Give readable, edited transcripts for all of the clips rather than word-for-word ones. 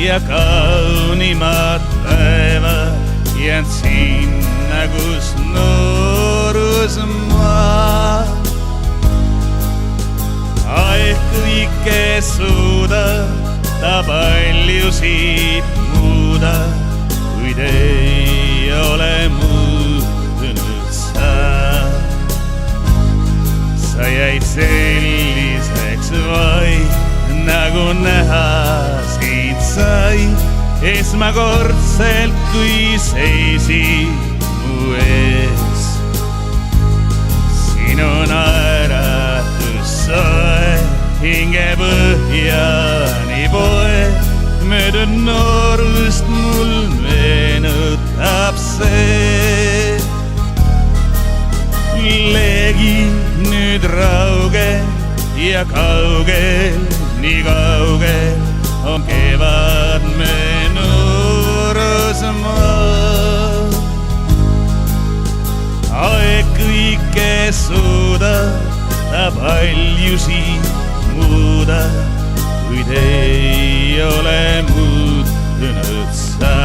ja kaunimad päevad jäänud sinna, kus noorus maa. Aeg kõike suudab, ta paljusid muudab, kuid ei ole muutunud sa. Sa jäid selliseks vaid, nagu näha sind sai, esmakordselt kui seisid mu ees. Sinu naeratus soe hinge põhjani poeb, möödunud noorust mul meenutab see. Leegi nüüd raugel ja kaugel, nii kaugel on kevad me noorusmaa. Aeg kõike suudab, ta paljusid muudab, kuid ei ole muutunud sa.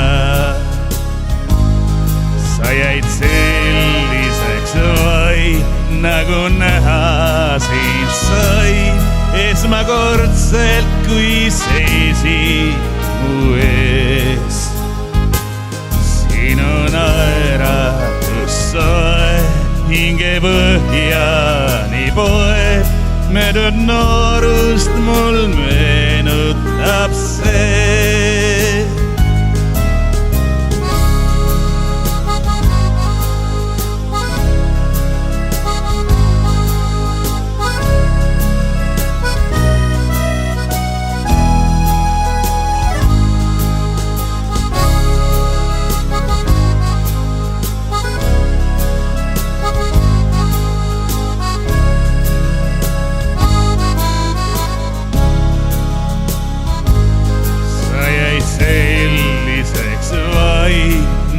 Sa jäid selliseks vaid, nagu näha sind sai, esmakordselt kui seisid mu ees. Sinu naeratus soe hinge põhjani poeb, möödunud noorust mul meenutab see.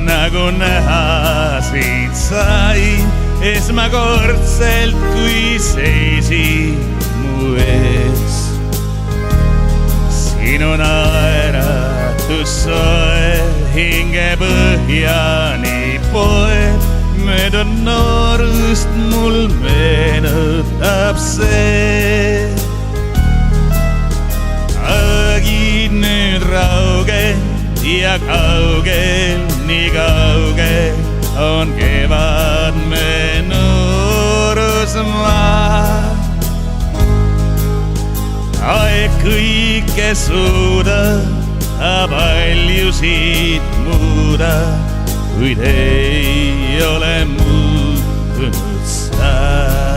Nagu näha sind sai, esmakordselt kui seisid mu ees. Sinu naeratus soe hinge põhjani poeb, möödunud noorust mul meenutab see. Agid nüüd raugel ja kaugel, nii kaugel on kevad me noorusmaa. Aeg kõike suudab, ta paljusid muudab, kuid ei ole muutunud sa.